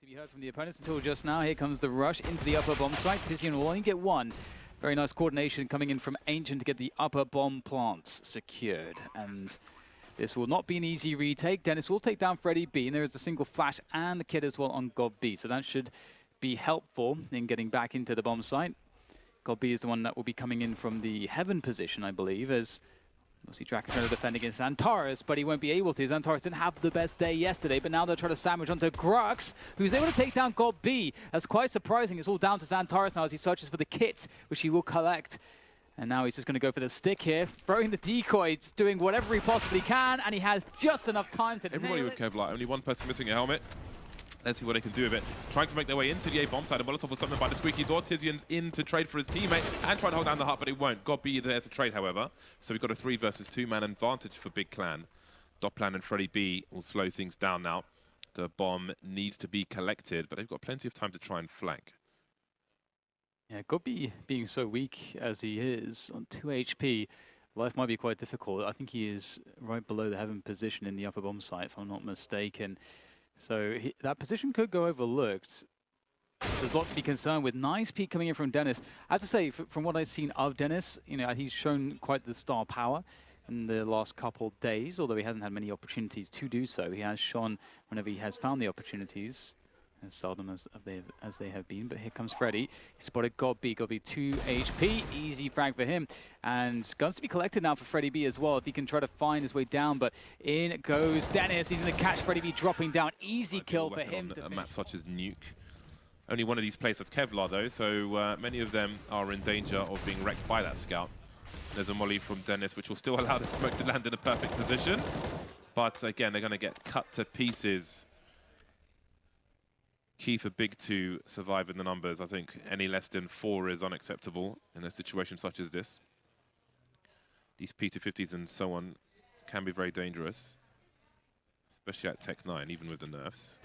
be heard from the opponents until just now. Here comes the rush into the upper bomb site. TİZİAN will only get one. Very nice coordination coming in from Ancient to get the upper bomb plants secured. And this will not be an easy retake. DENNİS will take down Freddy B, and there is a single flash and the kid as well on God B. So that should be helpful in getting back into the bomb site. God B is the one that will be coming in from the heaven position, I believe, as we'll see Draken trying to defend against Xantares, but he won't be able to. Xantares didn't have the best day yesterday, but now they'll try to sandwich onto Grux, who's able to take down God B. That's quite surprising. It's all down to Xantares now as he searches for the kit, which he will collect. And now he's just going to go for the stick here, throwing the decoys, doing whatever he possibly can, and he has just enough time to Everybody with Kevlar, only one person missing a helmet. Let's see what they can do with it. Trying to make their way into the A bomb side. A Molotov was something by the squeaky door. TİZİAN's in to trade for his teammate and try to hold down the hut, but it won't. God B there to trade, however. So we've got a 3 versus 2 man advantage for Big Clan. Dopplan and Freddy B will slow things down now. The bomb needs to be collected, but they've got plenty of time to try and flank. Yeah, God B being so weak as he is on 2 HP, life might be quite difficult. I think he is right below the heaven position in the upper bomb site, if I'm not mistaken. So that position could go overlooked. So there's a lot to be concerned with. Nice peek coming in from DENNİS. I have to say, from what I've seen of DENNİS, you know, he's shown quite the star power in the last couple days, although he hasn't had many opportunities to do so. He has shone whenever he has found the opportunities, as seldom as they have been. But here comes Freddy. He spotted God B. God B 2 HP. Easy frag for him. And guns to be collected now for Freddy B as well, if he can try to find his way down. But in goes DENNİS. He's going to catch Freddy B dropping down. Easy kill for him. A map such as Nuke. Only one of these plays has Kevlar though, so many of them are in danger of being wrecked by that scout. There's a molly from DENNİS, which will still allow the smoke to land in a perfect position. But again, they're going to get cut to pieces. Key for Big to survive in the numbers. I think any less than 4 is unacceptable in a situation such as this. These P250s and so on can be very dangerous, especially at Tech 9, even with the nerfs.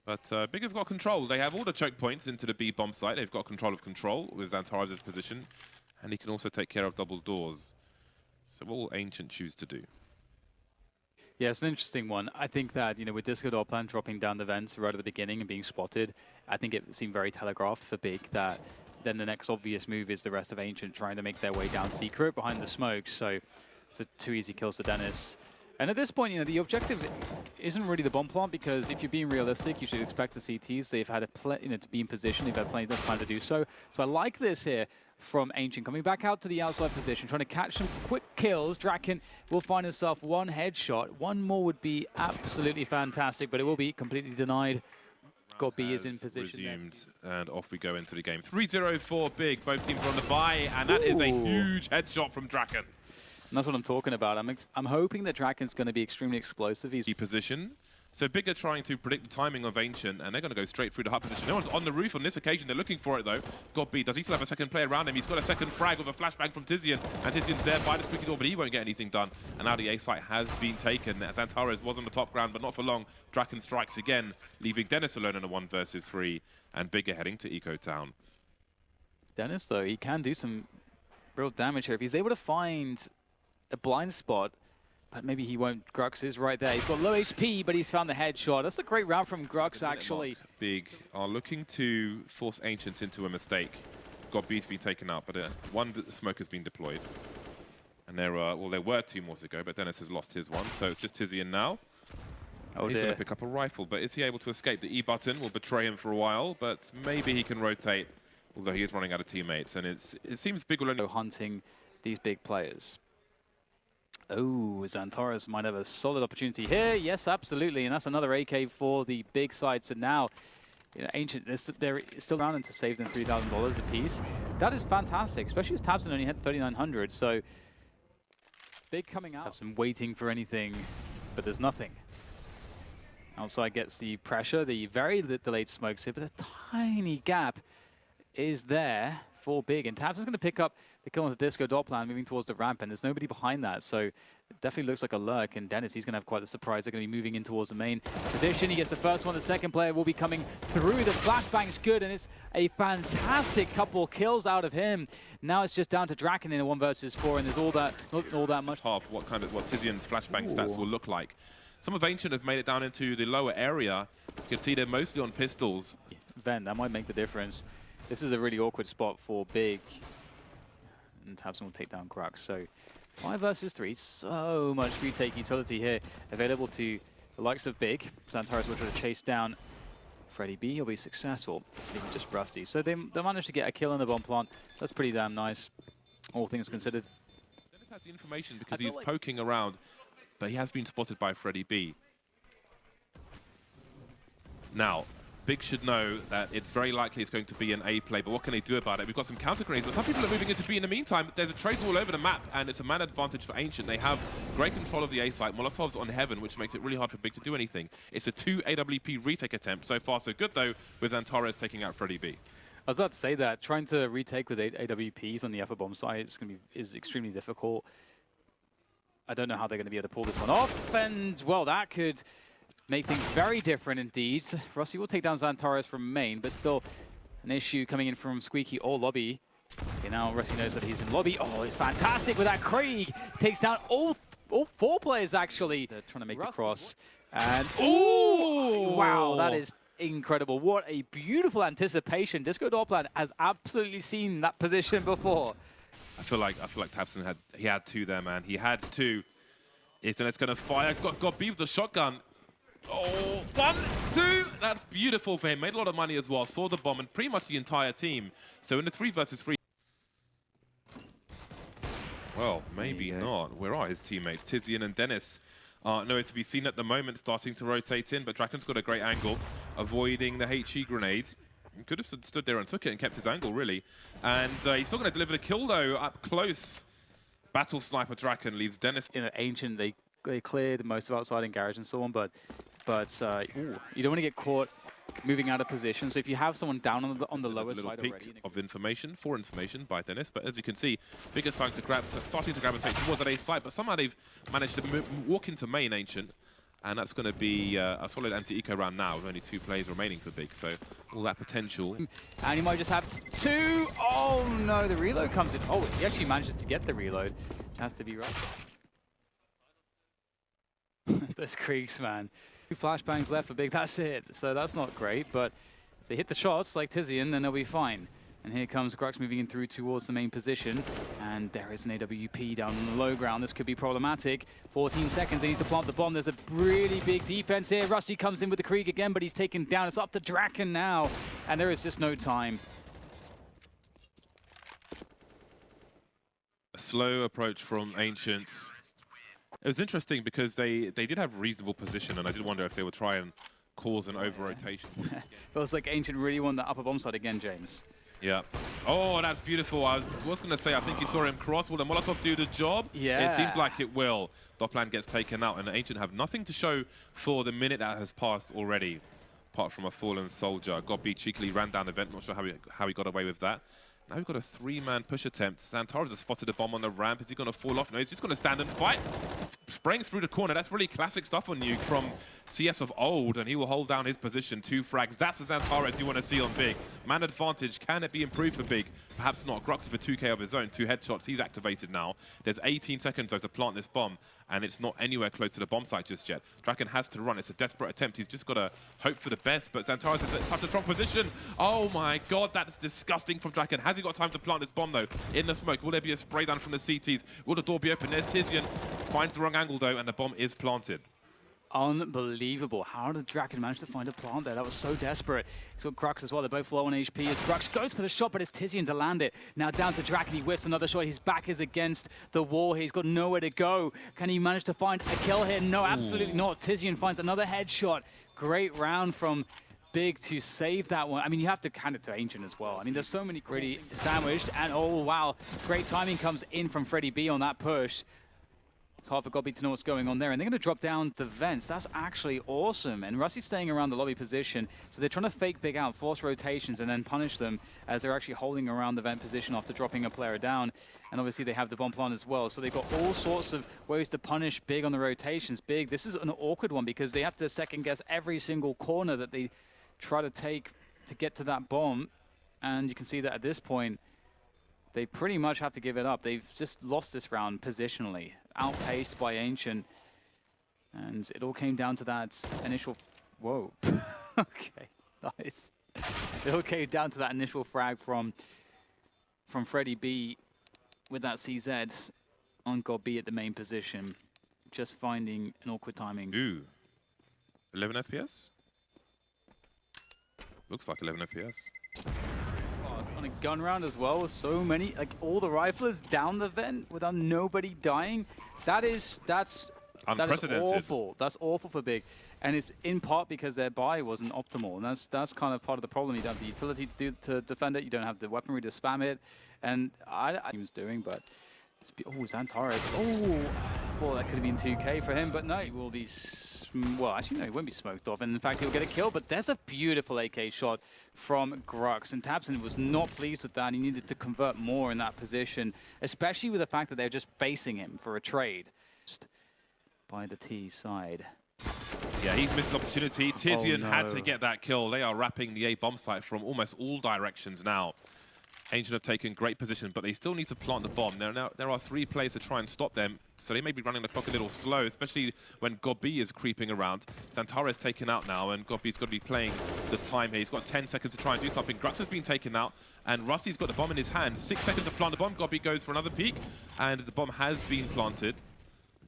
But Big have got control. They have all the choke points into the B bomb site. They've got control of control with Xantares' position, and he can also take care of double doors. So what will Ancient choose to do? Yeah, it's an interesting one. I think that, you know, with Disco Dopplan dropping down the vents right at the beginning and being spotted, I think it seemed very telegraphed for Big that then the next obvious move is the rest of Ancient trying to make their way down secret behind the smoke. So 2 easy kills for DENNİS. And at this point, you know, the objective isn't really the bomb plant, because if you're being realistic, you should expect the CTs. They've had to be in position. They've had plenty of time to do so. So I like this here from Ancient, coming back out to the outside position, trying to catch some quick kills. Draken will find himself 1 headshot. 1 more would be absolutely fantastic, but it will be completely denied. God B is in position. Resumed, and off we go into the game. 3-0 for Big. Both teams are on the bye, and that is a huge headshot from Draken. And that's what I'm talking about. I'm hoping that Draken's going to be extremely explosive. He's position. So Big are trying to predict the timing of Ancient, and they're going to go straight through the hut position. No one's on the roof on this occasion. They're looking for it, though. God B, does he still have a second player around him? He's got a second frag with a flashbang from TİZİAN, and TİZİAN's there by the squeaky door, but he won't get anything done. And now the A site has been taken. Xantares was on the top ground, but not for long. Draken strikes again, leaving DENNİS alone in a 1 versus 3, and Big are heading to Eco Town. DENNİS, though, he can do some real damage here. If he's able to find a blind spot, but maybe he won't. Grux is right there. He's got low HP, but he's found the headshot. That's a great round from Grux, actually. Big are looking to force Ancient into a mistake. God B's been taken out, but 1 smoke has been deployed. And there were 2 more to go, but DENNİS has lost his one, so it's just TİZİAN now. Oh, he's going to pick up a rifle, but is he able to escape? The E button will betray him for a while, but maybe he can rotate, although he is running out of teammates, and it seems Big will only hunting these big players. Oh, Xantares might have a solid opportunity here. Yes, absolutely. And that's another AK for the Big side. So now, you know, Ancient, they're still around to save them $3,000 a piece. That is fantastic, especially as Tabson only had 3,900. So Big coming out. Tabson waiting for anything, but there's nothing. Outside gets the pressure, the very delayed smokes here, but a tiny gap is there for Big. And Tabson's going to pick up the kill on the Disco Dopplan, moving towards the ramp, and there's nobody behind that. So it definitely looks like a lurk, and DENNİS, he's going to have quite the surprise. They're going to be moving in towards the main position. He gets the first one. The second player will be coming through. The flashbang's good, and it's a fantastic couple kills out of him. Now it's just down to Draken in a 1 versus 4, and there's not all that much. Half what TİZİAN's flashbang stats will look like. Some of Ancient have made it down into the lower area. You can see they're mostly on pistols. Vent, that might make the difference. This is a really awkward spot for Big. And Tabson will take down Grux. So 5 versus 3, so much retake utility here available to the likes of Big. Xantares will try to chase down Freddy B. He'll be successful, leaving just Rusty. So they managed to get a kill on the bomb plant. That's pretty damn nice, all things considered. Dennis has the information because he's poking around, but he has been spotted by Freddy B. Now, Big should know that it's very likely it's going to be an A play, but what can they do about it? We've got some counter grenades, but some people are moving into B in the meantime. There's a trace all over the map, and it's a man advantage for Ancient. They have great control of the A site. Molotov's on Heaven, which makes it really hard for Big to do anything. It's a 2 AWP retake attempt. So far, so good, though, with Xantares taking out Freddy B. I was about to say that trying to retake with 8 AWPs on the upper bomb side is extremely difficult. I don't know how they're going to be able to pull this one off, and well, that could make things very different indeed. Rusty will take down Xantares from main, but still an issue coming in from Squeaky or Lobby. Okay, now Rusty knows that he's in Lobby. Oh, it's fantastic with that Krieg. Takes down all 4 players actually. They're trying to make the cross. And oh, wow, that is incredible. What a beautiful anticipation. Disco Doorplan has absolutely seen that position before. I feel like Tabson had 2 there, man. He had 2. It's going to fire. Got B with the shotgun. Oh, 1, 2. That's beautiful for him. Made a lot of money as well. Saw the bomb and pretty much the entire team. So in the 3 versus 3. Well, maybe not. Where are his teammates? TİZİAN and DENNİS are nowhere to be seen at the moment, starting to rotate in. But Draken's got a great angle, avoiding the HE grenade. He could have stood there and took it and kept his angle, really. And he's still going to deliver the kill, though, up close. Battle Sniper Draken leaves DENNİS. In Ancient, they cleared most of outside in garage and so on, but you don't want to get caught moving out of position. So if you have someone down on the lower side already, of information by DENNİS. But as you can see, Big is starting to gravitate towards that A site, but somehow they've managed to walk into main Ancient, and that's going to be a solid anti-eco round now with only 2 players remaining for Big. So all that potential. And he might just have 2. Oh no, the reload comes in. Oh, he actually manages to get the reload. It has to be right. There's Kriegs, man. 2 flashbangs left for Big, that's it. So that's not great, but if they hit the shots like TİZİAN, then they'll be fine. And here comes Grux moving in through towards the main position. And there is an AWP down on the low ground. This could be problematic. 14 seconds, they need to plant the bomb. There's a really big defense here. Rusty comes in with the Krieg again, but he's taken down. It's up to Draken now. And there is just no time. A slow approach from Ancient. It was interesting because they did have reasonable position, and I did wonder if they would try and cause an over-rotation. Feels like Ancient really won the upper bomb side again, James. Yeah. Oh, that's beautiful. I was going to say, I think you saw him cross. Will the Molotov do the job? Yeah. It seems like it will. Dopplan gets taken out, and Ancient have nothing to show for the minute that has passed already, apart from a fallen soldier. Godby cheekily ran down the vent. Not sure how he got away with that. Now we've got a 3-man push attempt. Xantares has spotted a bomb on the ramp. Is he going to fall off? No, he's just going to stand and fight. Spraying through the corner. That's really classic stuff on Nuke from CS of old, and he will hold down his position. 2 frags. That's the Xantares you want to see on Big. Man advantage. Can it be improved for Big? Perhaps not. Grux for 2k of his own. 2 headshots. He's activated now. There's 18 seconds though to plant this bomb, and it's not anywhere close to the bomb site just yet. Draken has to run. It's a desperate attempt. He's just got to hope for the best, but Xantares is in such a strong position. Oh my god, that's disgusting from Draken. Has he got time to plant this bomb though? In the smoke. Will there be a spray down from the CTs? Will the door be open? There's TİZİAN. Finds the wrong angle though, and the bomb is planted. Unbelievable. How did Draken manage to find a plant there? That was so desperate. He's got Grux as well. They're both low on HP as Grux goes for the shot, but it's TİZİAN to land it. Now down to Draken. He whiffs another shot. His back is against the wall. He's got nowhere to go. Can he manage to find a kill here? No, absolutely not. TİZİAN finds another headshot. Great round from Big to save that one. I mean, you have to hand it to Ancient as well. I mean, there's so many gritty sandwiched, and oh wow, great timing comes in from Freddy B on that push. It's hard for Godby to know what's going on there, and they're going to drop down the vents. That's actually awesome. And Rusty's staying around the lobby position, so they're trying to fake Big out, force rotations, and then punish them as they're actually holding around the vent position after dropping a player down. And obviously they have the bomb plant as well, so they've got all sorts of ways to punish Big on the rotations. Big, this is an awkward one because they have to second guess every single corner that they try to take to get to that bomb. And you can see that at this point, they pretty much have to give it up. They've just lost this round positionally, outpaced by Ancient. And it all came down to that initial... Whoa. Okay, nice. It all came down to that initial frag from Freddie B with that CZ on God B at the main position. Just finding an awkward timing. Ooh. 11 FPS? Looks like 11 FPS. On a gun round as well, so many, like all the riflers down the vent without nobody dying. That's Unprecedented. awful. That's awful for Big. And it's in part because their buy wasn't optimal. And that's kind of part of the problem. You don't have the utility to defend it. You don't have the weaponry to spam it. And I he was doing, but oh, Xantares. Oh, I thought that could have been 2K for him, but no, it will be. Well, actually, no, he won't be smoked off. And in fact, he'll get a kill. But there's a beautiful AK shot from Grux. And Tabson was not pleased with that. He needed to convert more in that position, especially with the fact that they're just facing him for a trade. Just by the T side. Yeah, he's missed his opportunity. TİZİAN had to get that kill. They are wrapping the A bomb site from almost all directions now. Ancient have taken great position, but they still need to plant the bomb. There are 3 players to try and stop them, so they may be running the clock a little slow, especially when God B is creeping around. Xantares taken out now, and God B's got to be playing the time here. He's got 10 seconds to try and do something. Grux has been taken out, and Rusty's got the bomb in his hand. 6 seconds to plant the bomb. God B goes for another peek, and the bomb has been planted.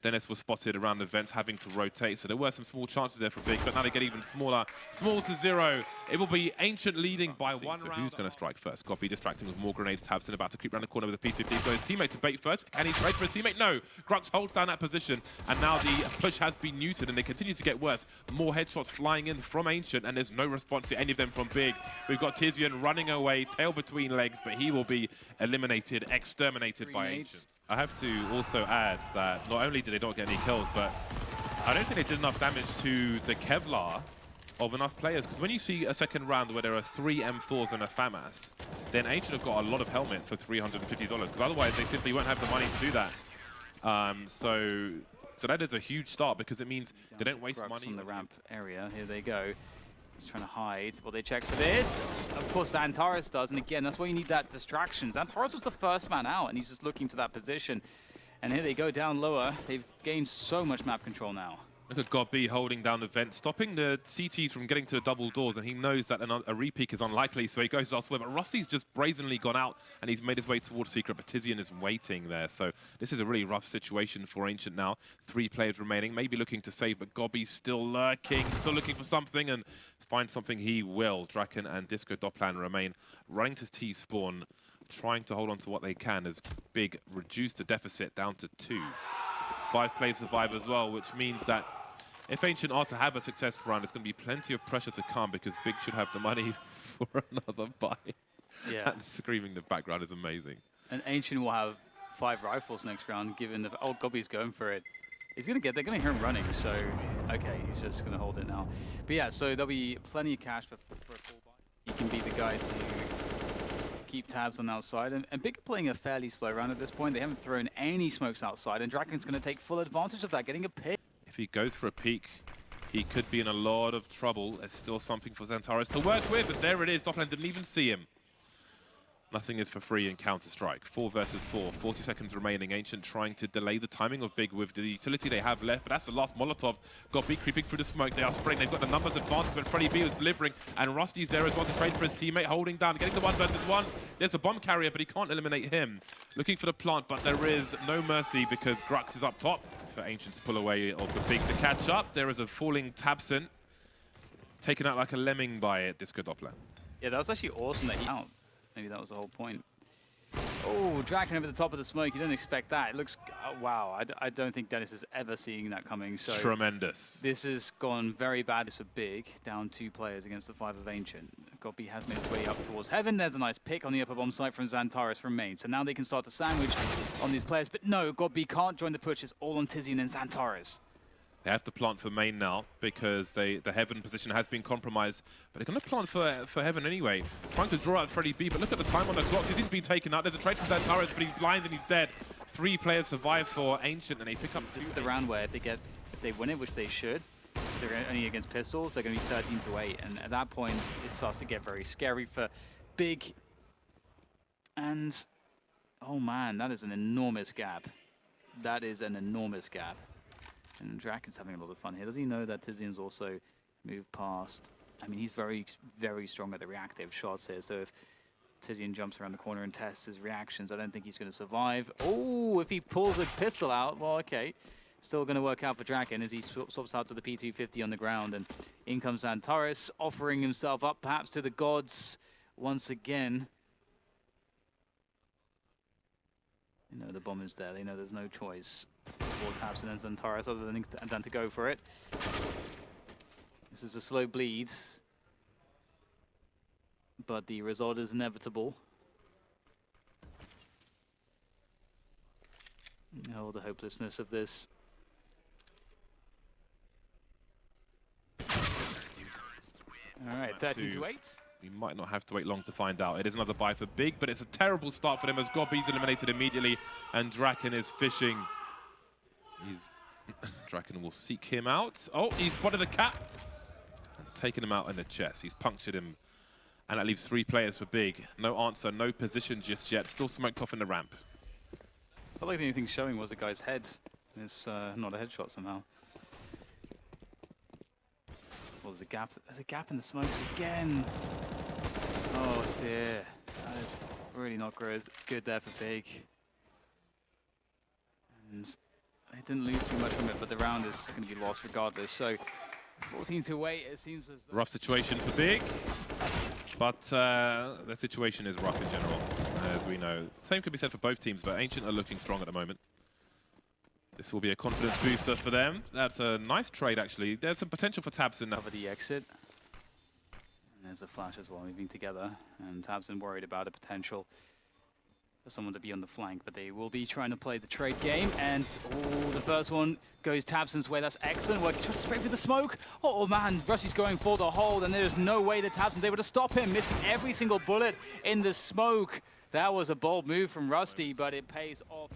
DENNİS was spotted around the vent having to rotate, so there were some small chances there for Big, but now they get even smaller. Small to 0. It will be Ancient leading by 1 round. Who's going to strike first? God B distracting with more grenades. Tabson about to creep around the corner with a P2P. Got his teammate to bait first. Can he trade for his teammate? No. Grux holds down that position, and now the push has been neutered, and they continue to get worse. More headshots flying in from Ancient, and there's no response to any of them from Big. We've got TİZİAN running away, tail between legs, but he will be eliminated, exterminated by Ancient. I have to also add that not only did they not get any kills, but I don't think they did enough damage to the Kevlar of enough players. Because when you see a second round where there are 3 M4s and a FAMAS, then Ancient have got a lot of helmets for $350. Because otherwise they simply won't have the money to do that. So that is a huge start because it means they don't waste money on the ramp area. Here they go. He's trying to hide. Will they check for this? Of course, Xantares does. And again, that's why you need that distraction. Xantares was the first man out, and he's just looking to that position. And here they go down lower. They've gained so much map control now. Look at God B holding down the vent, stopping the CTs from getting to the double doors, and he knows that a repeak is unlikely, so he goes elsewhere. But Rusty's just brazenly gone out, and he's made his way towards Secret, but TİZİAN is waiting there. So this is a really rough situation for Ancient now. 3 players remaining, maybe looking to save, but God B's still lurking, still looking for something, and find something he will. Draken and Disco Dopplan remain running to T spawn, trying to hold on to what they can as Big reduced the deficit down to 2. 5 players survive as well, which means that if Ancient are to have a successful round, there's going to be plenty of pressure to come because Big should have the money for another buy. Yeah. That screaming in the background is amazing. And Ancient will have 5 rifles next round, given the... Oh, Gobby's going for it. He's going to get... They're going to hear him running, so... Okay, he's just going to hold it now. But yeah, so there'll be plenty of cash for a full buy. He can be the guy to keep tabs on the outside. And Big are playing a fairly slow round at this point. They haven't thrown any smokes outside, and Draken's going to take full advantage of that, getting a pick. If he goes for a peek, he could be in a lot of trouble. There's still something for Xantares to work with, but there it is. Dopplan didn't even see him. Nothing is for free in Counter-Strike. 4 versus 4, 40 seconds remaining. Ancient trying to delay the timing of Big with the utility they have left, but that's the last Molotov. Got Big creeping through the smoke. They are spraying. They've got the numbers advanced, but Freddie B was delivering, and Rusty's there as well to trade for his teammate, holding down, getting the 1 versus 1s. There's a bomb carrier, but he can't eliminate him. Looking for the plant, but there is no mercy because Grux is up top. For Ancient to pull away of the Big to catch up. There is a falling Tabson, taken out like a lemming by it, Disco Doppler. Yeah, that was actually awesome that he out. Maybe that was the whole point. Oh, Draken over the top of the smoke. You didn't expect that. It looks... wow, I don't think DENNİS is ever seeing that coming. So tremendous. This has gone very bad for Big. Down 2 players against the 5 of Ancient. Gobby has made his way up towards heaven. There's a nice pick on the upper bomb site from Xantares from main. So now they can start to sandwich on these players. But no, Gobby can't join the push. It's all on TİZİAN and Xantares. They have to plant for main now because the heaven position has been compromised. But they're going to plant for heaven anyway. Trying to draw out Freddie B, but look at the time on the clock. TİZİAN's been taken out. There's a trade from Xantares, but he's blind and he's dead. 3 players survive for Ancient, and they pick up... This is the round where if they win it, which they should, because they're only against pistols, they're going to be 13-8. And at that point, it starts to get very scary for Big. And, oh man, that is an enormous gap. That is an enormous gap. And Draken's having a lot of fun here. Does he know that TİZİAN's also moved past? I mean, he's very, very strong at the reactive shots here. So if TİZİAN jumps around the corner and tests his reactions, I don't think he's going to survive. Oh, if he pulls a pistol out, well, okay. Still going to work out for Draken as he swaps out to the P250 on the ground. And in comes Xantares, offering himself up perhaps to the gods once again. You know, the bomb is there. They know there's no choice for tabseN and Xantares other than to go for it. This is a slow bleed, but the result is inevitable. Oh, the hopelessness of this. All right, 13-8. We might not have to wait long to find out. It is another buy for Big, but it's a terrible start for them as Gobby's eliminated immediately, and Draken is fishing. Draken will seek him out. Oh, he spotted a cat. And taking him out in the chest. He's punctured him, and that leaves 3 players for Big. No answer, no position just yet. Still smoked off in the ramp. I felt like the only thing showing was the guy's head. It's not a headshot somehow. Well, there's a gap. There's a gap in the smokes again. Oh dear, that is really not good there for Big. And they didn't lose too much from it, but the round is going to be lost regardless. So 14-8, it seems as though rough situation for Big, but the situation is rough in general, as we know. Same could be said for both teams, but Ancient are looking strong at the moment. This will be a confidence booster for them. That's a nice trade, actually. There's some potential for tabseN now. Cover the exit. And there's the flash as well, moving together. And tabseN worried about a potential for someone to be on the flank, but they will be trying to play the trade game. And oh, the first one goes tabseN's way. That's excellent. Working to spray through the smoke. Oh man, Rusty's going for the hold, and there's no way that tabseN's able to stop him, missing every single bullet in the smoke. That was a bold move from Rusty, but it pays off.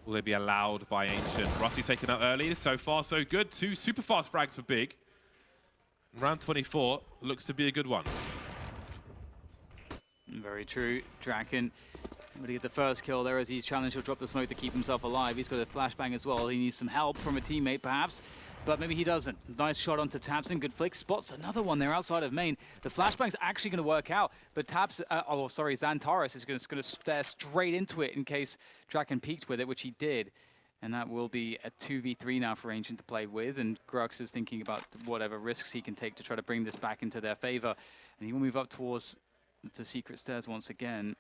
Will they be allowed by Ancient? Rusty taken out early. So far, so good. 2 super fast frags for Big. Round 24 looks to be a good one. Very true. Draken able to get the first kill there as he's challenged. He'll drop the smoke to keep himself alive. He's got a flashbang as well. He needs some help from a teammate, perhaps. But maybe he doesn't. Nice shot onto tabseN. Good flick. Spots another one there outside of main. The flashbang's actually going to work out. But Xantares is going to stare straight into it in case Draken peeked with it, which he did. And that will be a 2v3 now for Ancient to play with. And Grux is thinking about whatever risks he can take to try to bring this back into their favor. And he will move up towards the secret stairs once again.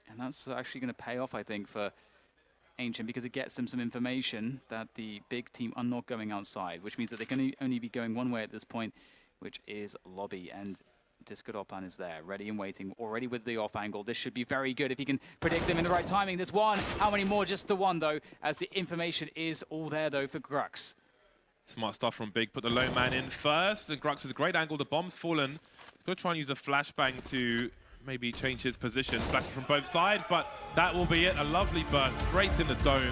And that's actually going to pay off, I think, for Ancient, because it gets them some information that the Big team are not going outside, which means that they can only be going one way at this point, which is lobby. And Discordoplan is there, ready and waiting, already with the off angle. This should be very good if he can predict them in the right timing. There's one. How many more? Just the one, though, as the information is all there, though, for Grux. Smart stuff from Big. Put the lone man in first, and Grux has a great angle. The bomb's fallen. He's going to try and use a flashbang to maybe change his position. Flashes from both sides, but that will be it. A lovely burst straight in the dome.